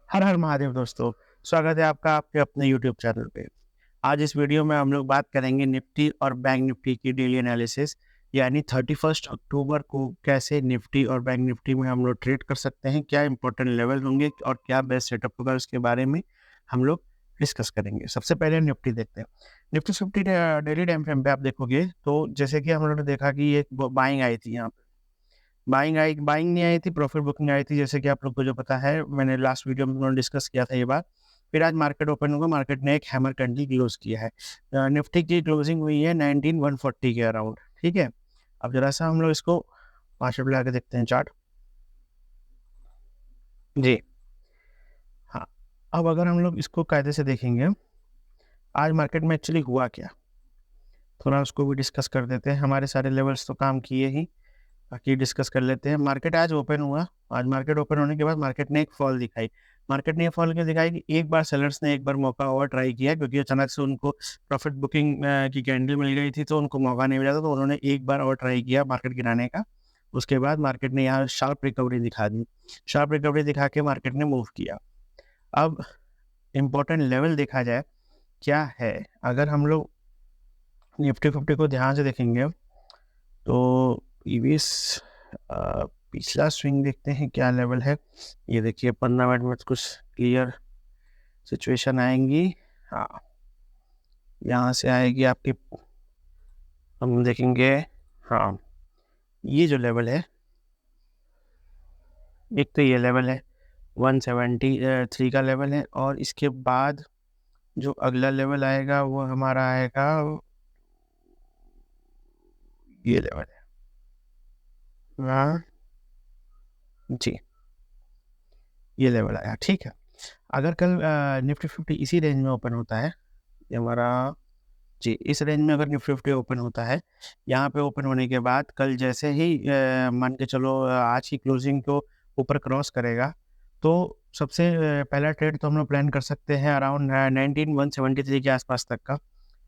हर हर महादेव दोस्तों, स्वागत है आपका आपके अपने यूट्यूब चैनल पे। आज इस वीडियो में हम लोग बात करेंगे निफ्टी और बैंक निफ्टी की डेली एनालिसिस, यानी 31 अक्टूबर को कैसे निफ्टी और बैंक निफ्टी में हम लोग ट्रेड कर सकते हैं, क्या इंपॉर्टेंट लेवल होंगे और क्या बेस्ट सेटअप होगा, उसके बारे में हम लोग डिस्कस करेंगे। सबसे पहले निफ्टी देखते हैं। निफ्टी 50 डेली टाइम फ्रेम पे आप देखोगे तो जैसे कि हम लोगों ने देखा कि एक बाइंग आई थी यहाँ पे। बाइंग नहीं आई थी, प्रॉफिट बुकिंग आई थी, जैसे कि आप लोग को जो पता है, मैंने लास्ट वीडियो में उन्होंने डिस्कस किया था ये बात। फिर आज मार्केट ओपन हुआ, मार्केट ने एक हैमर कैंडल क्लोज किया है। निफ्टी की क्लोजिंग हुई है 19,140 के अराउंड, ठीक है। अब जरा सा हम लोग इसको 5 मिनट लगा के देखते हैं चार्ट। जी हाँ, अब अगर हम लोग इसको कायदे से देखेंगे, आज मार्केट में एक्चुअली हुआ क्या, थोड़ा उसको भी डिस्कस कर देते हैं। हमारे सारे लेवल्स तो काम किए ही, बाकी डिस्कस कर लेते हैं। मार्केट आज ओपन हुआ, आज मार्केट ओपन होने के बाद मार्केट ने एक फॉल दिखाई। मार्केट ने ये फॉल क्यों दिखाई कि एक बार सेलर्स ने एक बार मौका और ट्राई किया, क्योंकि अचानक से उनको प्रॉफिट बुकिंग की कैंडल मिल गई थी, तो उनको मौका नहीं मिला था, तो उन्होंने एक बार और ट्राई किया मार्केट गिराने का। उसके बाद मार्केट ने यहाँ शार्प रिकवरी दिखा दी। शार्प रिकवरी दिखा के मार्केट ने मूव किया। अब इम्पोर्टेंट लेवल देखा जाए क्या है, अगर हम लोग निफ्टी 50 को ध्यान से देखेंगे तो प्रीवियस पिछला स्विंग देखते हैं क्या लेवल है। ये देखिए 15 मिनट में कुछ क्लियर सिचुएशन आएंगी। हाँ, यहाँ से आएगी आपकी, हम देखेंगे। हाँ, ये जो लेवल है, एक तो ये लेवल है 173 का लेवल है, और इसके बाद जो अगला लेवल आएगा वो हमारा आएगा, ये लेवल है। हाँ जी, ये लेवल आया, ठीक है। अगर कल निफ्टी 50 इसी रेंज में ओपन होता है, ये हमारा जी, इस रेंज में अगर निफ्टी 50 ओपन होता है, यहाँ पे ओपन होने के बाद कल जैसे ही मान के चलो आज की क्लोजिंग को ऊपर क्रॉस करेगा, तो सबसे पहला ट्रेड तो हम लोग प्लान कर सकते हैं अराउंड 19,173 के आसपास तक का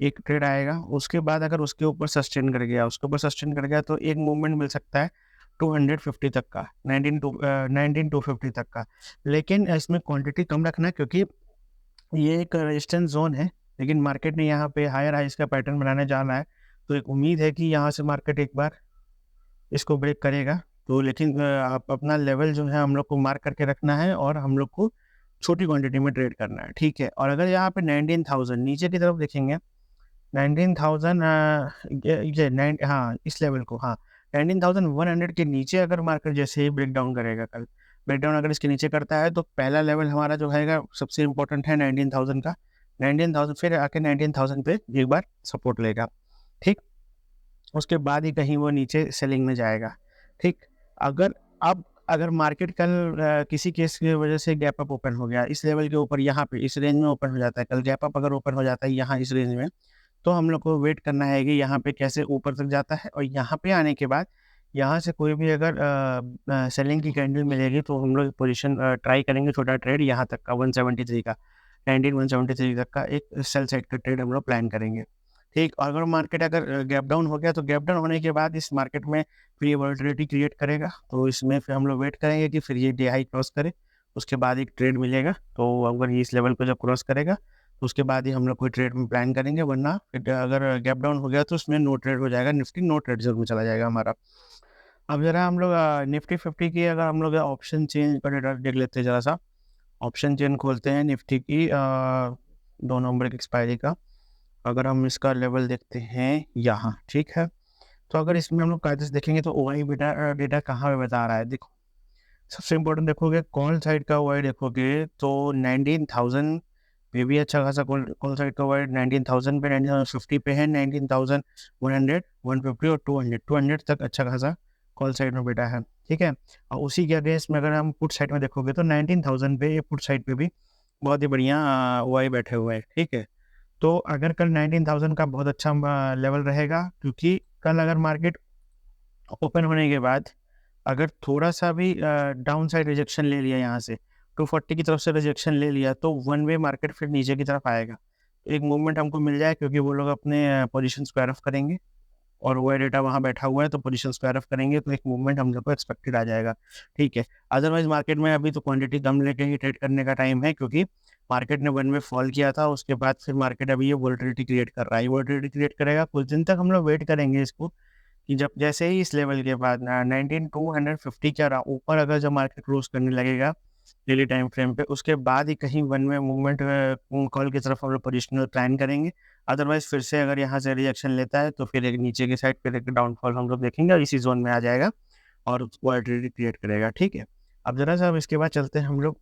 एक ट्रेड आएगा। उसके बाद अगर उसके ऊपर सस्टेन कर गया तो एक मूवमेंट मिल सकता है 250 तक का, 19,250 तक का। लेकिन इसमें क्वांटिटी कम रखना, क्योंकि ये एक रेजिस्टेंस जोन है, लेकिन मार्केट ने यहाँ पे हायर हाइज का पैटर्न बनाने जाना है, तो एक उम्मीद है कि यहाँ से मार्केट एक बार इसको ब्रेक करेगा। तो लेकिन आप अपना लेवल जो है हम लोग को मार्क करके रखना है, और हम लोग को छोटी क्वांटिटी में ट्रेड करना है, ठीक है। और अगर यहाँ पे 19,000 नीचे की तरफ देखेंगे, 19,000 हाँ इस लेवल को, हाँ 19,100 के नीचे अगर मार्केट जैसे ही ब्रेक डाउन करेगा कल, ब्रेक डाउन अगर इसके नीचे करता है, तो पहला लेवल हमारा जो है सबसे इम्पोर्टेंट है 19,000 का। 19,000 फिर आके 19,000 पे एक बार सपोर्ट लेगा, ठीक। उसके बाद ही कहीं वो नीचे सेलिंग में जाएगा, ठीक। अगर अब अगर मार्केट कल किसी केस की वजह से गैप अप ओपन हो गया इस लेवल के ऊपर, यहाँ पे इस रेंज में ओपन हो जाता है, कल गैप अप अगर ओपन हो जाता है यहाँ इस रेंज में, तो हम लोग को वेट करना है कि यहाँ पे कैसे ऊपर तक जाता है। और यहाँ पे आने के बाद यहाँ से कोई भी अगर सेलिंग की कैंडल मिलेगी, तो हम लोग पोजीशन ट्राई करेंगे, छोटा ट्रेड यहाँ तक का 173 का, 19,173 तक का एक सेल साइड का ट्रेड हम लोग प्लान करेंगे, ठीक। और अगर मार्केट अगर गैप डाउन हो गया, तो गैप डाउन होने के बाद इस मार्केट में फिर ये वॉलेटिलिटी क्रिएट करेगा, तो इसमें फिर हम लोग वेट करेंगे कि फिर ये डे हाई क्रॉस करे, उसके बाद एक ट्रेड मिलेगा। तो अगर ये इस लेवल को जब क्रॉस करेगा, तो उसके बाद ही हम लोग कोई ट्रेड में प्लान करेंगे, वरना फिर अगर गैप डाउन हो गया तो उसमें नो ट्रेड हो जाएगा, निफ्टी नो ट्रेड जोन में चला जाएगा हमारा। अब जरा हम लोग निफ्टी 50 की अगर हम लोग ऑप्शन चेंज का डेटा देख लेते हैं, जरा सा ऑप्शन चेन खोलते हैं निफ्टी की 2 नवंबर की एक्सपायरी का। अगर हम इसका लेवल देखते हैं यहाँ, ठीक है, तो अगर इसमें हम लोग कायदे से देखेंगे तो ओआई डेटा कहाँ पे बता रहा है, देखो सबसे इम्पोर्टेंट देखोगे कॉल साइड का ओआई देखोगे तो 19,000 पे भी अच्छा खासा कॉल साइड का ओआई 19,000 पे, 19,050 पे है, 19,100, 150 और 200 तक अच्छा खासा कॉल साइड में बेटा है, ठीक है। और उसी के अगेंस्ट में अगर हम पुट साइड में देखोगे तो 19,000 पे ये पुट साइड पे भी बहुत ही बढ़िया ओआई बैठे हुए हैं, ठीक है। तो अगर कल 19,000 का बहुत अच्छा लेवल रहेगा, क्योंकि कल अगर मार्केट ओपन होने के बाद अगर थोड़ा सा भी डाउन साइड रिजेक्शन ले लिया, यहाँ से 240 की तरफ से रिजेक्शन ले लिया, तो वन वे मार्केट फिर नीचे की तरफ आएगा। एक मूवमेंट हमको मिल जाए, क्योंकि वो लोग अपने पोजीशन स्क्वायर ऑफ करेंगे, और वो डेटा वहाँ बैठा हुआ है, तो पोजीशन स्क्वायर ऑफ करेंगे तो एक मूवमेंट हम लोग को एक्सपेक्टेड आ जाएगा, ठीक है। अदरवाइज मार्केट में अभी तो क्वांटिटी कम लेके ही ट्रेड करने का टाइम है, क्योंकि मार्केट ने वन वे फॉल किया था, उसके बाद फिर मार्केट अभी ये वोलेटिलिटी क्रिएट कर रहा है। वोलेटिलिटी क्रिएट करेगा, कुछ दिन तक हम लोग वेट करेंगे इसको, कि जब जैसे ही इस लेवल के बाद 19250 के ऊपर अगर जब मार्केट क्लोज करने लगेगा डेली टाइम फ्रेम पे, उसके बाद ही कहीं वन वे मूवमेंट कॉल की तरफ हम लोग पोजिशनल प्लान करेंगे। अदरवाइज फिर से अगर यहाँ से रिएक्शन लेता है तो फिर एक नीचे की साइड पर एक डाउनफॉल हम लोग देखेंगे और इसी जोन में आ जाएगा और वोलेटिलिटी क्रिएट करेगा, ठीक है। अब जरा सा अब इसके बाद चलते हैं हम लोग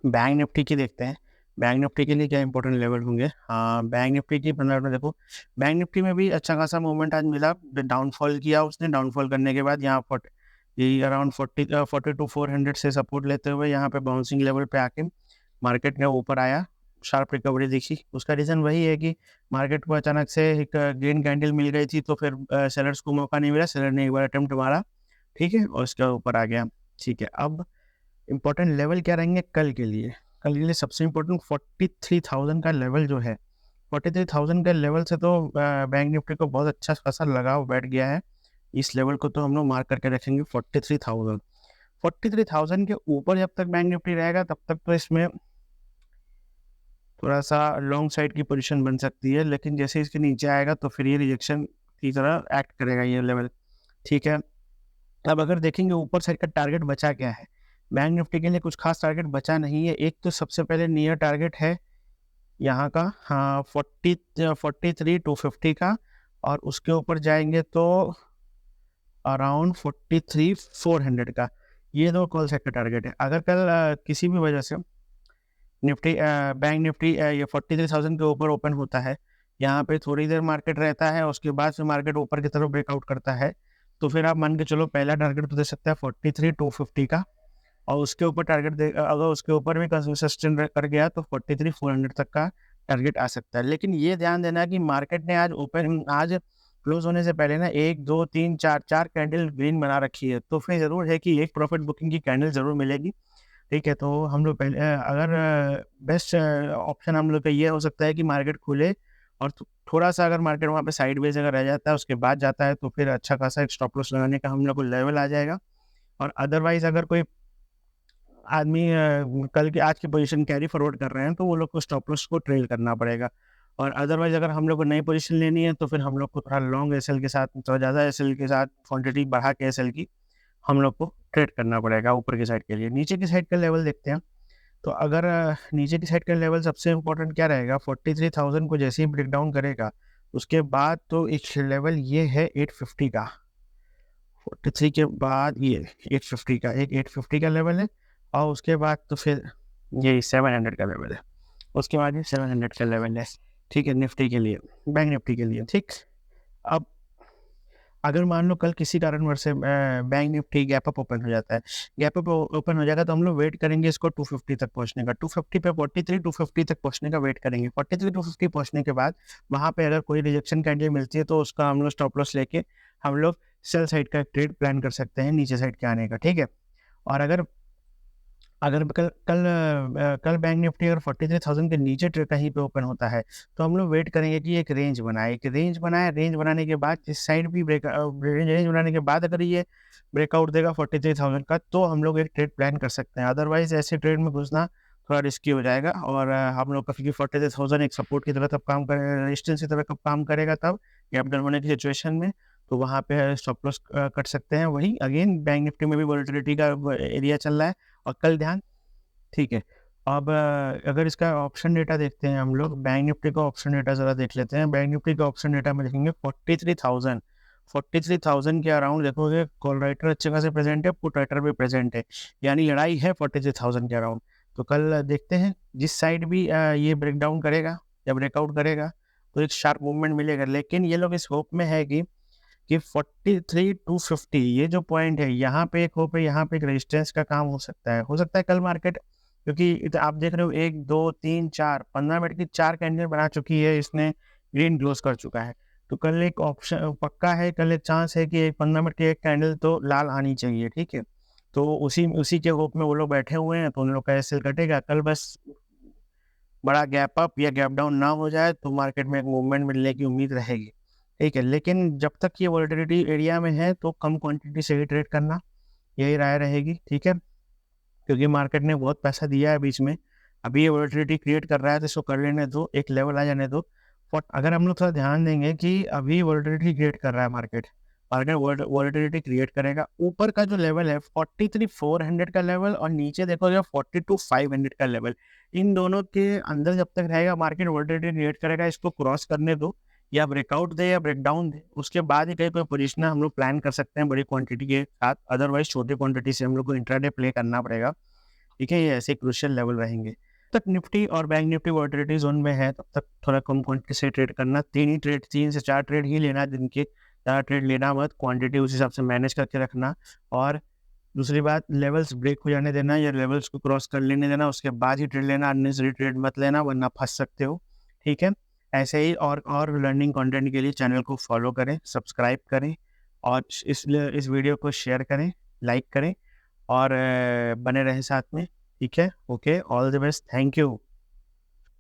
बैंक निफ्टी की देखते हैं। बैंक निफ्टी के लिए क्या इंपॉर्टेंट लेवल होंगे? हाँ, बैंक निफ्टी की 15 में देखो, बैंक निफ्टी में भी अच्छा खासा मूवमेंट आज मिला, डाउनफॉल किया उसने। डाउनफॉल करने के बाद यहाँ यही अराउंड 42,400 से सपोर्ट लेते हुए यहाँ पे बाउंसिंग लेवल पे आके मार्केट ने ऊपर आया, शार्प रिकवरी दिखी। उसका रीज़न वही है कि मार्केट को अचानक से एक ग्रीन कैंडल मिल गई थी, तो फिर सेलर्स को मौका नहीं मिला, सेलर ने एक बार अटेम्प्ट मारा, ठीक है, और उसके ऊपर आ गया, ठीक है। अब इम्पोर्टेंट लेवल क्या रहेंगे कल के लिए? कल के लिए सबसे इम्पोर्टेंट 43,000 का लेवल जो है, 43,000 के लेवल से तो बैंक निफ्टी को बहुत अच्छा खासा लगाव बैठ गया है। इस लेवल को तो हम लोग मार्क करके रखेंगे 43,000। 43,000 के ऊपर जब तक बैंक निफ्टी रहेगा तब तक तो इसमें थोड़ा सा लॉन्ग साइड की पोजीशन बन सकती है, लेकिन जैसे इसके नीचे आएगा तो फिर ये रिजेक्शन की तरह एक्ट करेगा ये लेवल, ठीक है। अब अगर देखेंगे ऊपर साइड का टारगेट बचा क्या है, बैंक निफ्टी के लिए कुछ खास टारगेट बचा नहीं है। एक तो सबसे पहले नियर टारगेट है यहाँ का, हाँ, 43,250 का, और उसके ऊपर जाएंगे तो अराउंड 43,400 का। ये दो कॉल साइड का टारगेट है। अगर कल किसी भी वजह से निफ्टी बैंक निफ्टी ये 43,000 के ऊपर ओपन होता है, यहाँ पे थोड़ी देर मार्केट रहता है, उसके बाद से मार्केट ऊपर की तरफ ब्रेकआउट करता है, तो फिर आप मान के चलो पहला टारगेट तो दे सकता है 43,250 का, और उसके ऊपर टारगेट दे, अगर उसके ऊपर भी कंसिस्टेंट कर गया तो 43,400 तक का टारगेट आ सकता है। लेकिन ये ध्यान देना कि मार्केट ने आज क्लोज होने से पहले ना 1 2 3 4 कैंडल ग्रीन बना रखी है, तो फिर ज़रूर है कि एक प्रॉफिट बुकिंग की कैंडल ज़रूर मिलेगी, ठीक है। तो हम लोग पहले अगर बेस्ट ऑप्शन हम लोग का ये हो सकता है कि मार्केट खुले और थोड़ा सा अगर मार्केट वहाँ पे साइडवेज अगर रह जाता है उसके बाद जाता है, तो फिर अच्छा खासा एक स्टॉप लॉस लगाने का हम लोग को लेवल आ जाएगा। और अदरवाइज अगर कोई आदमी कल के आज की पोजीशन कैरी फॉरवर्ड कर रहे हैं तो वो लोग को स्टॉप लॉस को ट्रेल करना पड़ेगा। और अदरवाइज अगर हम लोग को नई पोजीशन लेनी है तो फिर हम लोग को थोड़ा लॉन्ग एसएल के साथ, थोड़ा ज़्यादा एसएल के साथ क्वांटिटी बढ़ा के एसएल की हम लोग को ट्रेड करना पड़ेगा ऊपर की साइड के लिए। नीचे की साइड का लेवल देखते हैं, तो अगर नीचे की साइड का लेवल सबसे इम्पोर्टेंट क्या रहेगा, 43,000 को जैसे ही ब्रेक डाउन करेगा उसके बाद तो एक लेवल ये है 850 का। 43 के बाद ये 850 का, एक 850 का लेवल है, और उसके बाद तो फिर ये 700 का लेवल है, उसके बाद ये 700 का लेवल है, ठीक है, निफ्टी के लिए, बैंक निफ्टी के लिए, ठीक। अब अगर मान लो कल किसी कारणवश से bank Nifty gap up open हो जाता है, गैप अप ओपन हो जाएगा तो हम लोग वेट करेंगे इसको 250 तक पहुंचने का, 250 पे 43,250 तक पहुंचने का वेट करेंगे। 43,250 पहुंचने के बाद वहाँ पे अगर कोई रिजेक्शन कैंडल मिलती है तो उसका हम लोग स्टॉप लॉस लेके हम लोग सेल साइड का ट्रेड प्लान कर सकते हैं नीचे साइड के आने का, ठीक है। और अगर अगर कल कल कल बैंक निफ्टी अगर 43,000 के नीचे कहीं पे ओपन होता है तो हम लोग वेट करेंगे कि एक रेंज बनाए, रेंज बनाने के बाद इस साइड भी रेंज बनाने के बाद अगर ये ब्रेकआउट देगा 43,000 का तो हम लोग एक ट्रेड प्लान कर सकते हैं। अदरवाइज ऐसे ट्रेड में घुसना थोड़ा रिस्की हो जाएगा, और हम लोग का, क्योंकि 43,000 एक सपोर्ट की तरह तब काम करे, रेजिस्टेंस की तरह कब काम करेगा, तब गैप डाउन होने की सिचुएशन में, तो वहाँ पे स्टॉप लॉस कट सकते हैं। वही अगेन बैंक निफ्टी में भी वोलेटिलिटी का एरिया चल रहा है और कल ध्यान, ठीक है। अब अगर इसका ऑप्शन डेटा देखते हैं हम लोग, बैंक निफ्टी का ऑप्शन डेटा ज़रा देख लेते हैं। बैंक निफ्टी का ऑप्शन डेटा में देखेंगे 43,000 के अराउंड देखोगे कॉल राइटर अच्छे खासे प्रेजेंट है, पुट राइटर भी प्रेजेंट है, यानी लड़ाई है 43,000 के अराउंड। तो कल देखते हैं जिस साइड भी ये ब्रेक डाउन करेगा या ब्रेकआउट करेगा तो एक शार्प मूवमेंट मिलेगा, लेकिन ये लोग इस होप में है कि 43,250 ये जो पॉइंट है, यहाँ पे एक होप है, यहाँ पे एक रेजिस्टेंस का काम हो सकता है कल मार्केट, क्योंकि आप देख रहे हो 1 2 3 4 15 मिनट की 4 कैंडल बना चुकी है, इसने ग्रीन क्लोज कर चुका है, तो कल एक ऑप्शन पक्का है, कल एक चांस है कि 15 मिनट की एक कैंडल तो लाल आनी चाहिए, ठीक है। तो उसी के होप में वो लोग बैठे हुए हैं, तो उन लोग का एसएल कटेगा कल, बस बड़ा गैप अप या गैप डाउन ना हो जाए तो मार्केट में एक मूवमेंट मिलने की उम्मीद रहेगी, ठीक है, लेकिन जब तक ये वोलेटिलिटी एरिया में है तो कम क्वांटिटी से ही ट्रेड करना, यही राय रहेगी, ठीक है। क्योंकि मार्केट ने बहुत पैसा दिया है बीच में, अभी ये वोलेटिलिटी क्रिएट कर रहा है तो इसको कर लेने दो, एक लेवल आ जाने दो। अगर हम लोग थोड़ा ध्यान देंगे कि अभी वोलेटिलिटी क्रिएट कर रहा है मार्केट वोलेटिलिटी क्रिएट करेगा, ऊपर का जो लेवल है 43,400 का लेवल और नीचे देखोगे 42,500 का लेवल, इन दोनों के अंदर जब तक रहेगा मार्केट वोलेटिलिटी क्रिएट करेगा, इसको क्रॉस करने दो, या ब्रेकआउट दे या ब्रेकडाउन दे, उसके बाद ही कहीं कोई पोजीशन हम लोग प्लान कर सकते हैं बड़ी क्वांटिटी के साथ, अदरवाइज छोटी क्वांटिटी से हम लोग को इंट्राडे प्ले करना पड़ेगा, ठीक है। ये ऐसे क्रूशियल लेवल रहेंगे। तब तक निफ्टी और बैंक निफ्टी वोलेटिलिटी जोन में है, तब तक थोड़ा कम क्वांटिटी से ट्रेड करना, 3 से 4 ट्रेड ही लेना दिन के, ज़्यादा ट्रेड लेना मत, क्वांटिटी उस हिसाब से मैनेज करके रखना। और दूसरी बात, लेवल्स ब्रेक हो जाने देना या लेवल्स को क्रॉस कर लेने देना, उसके बाद ही ट्रेड लेना, अननेसेसरी ट्रेड मत लेना वरना फंस सकते हो, ठीक है। ऐसे ही और लर्निंग कंटेंट के लिए चैनल को फॉलो करें, सब्सक्राइब करें और इस वीडियो को शेयर करें, लाइक करें और बने रहें साथ में, ठीक है। Okay, all the best, thank you.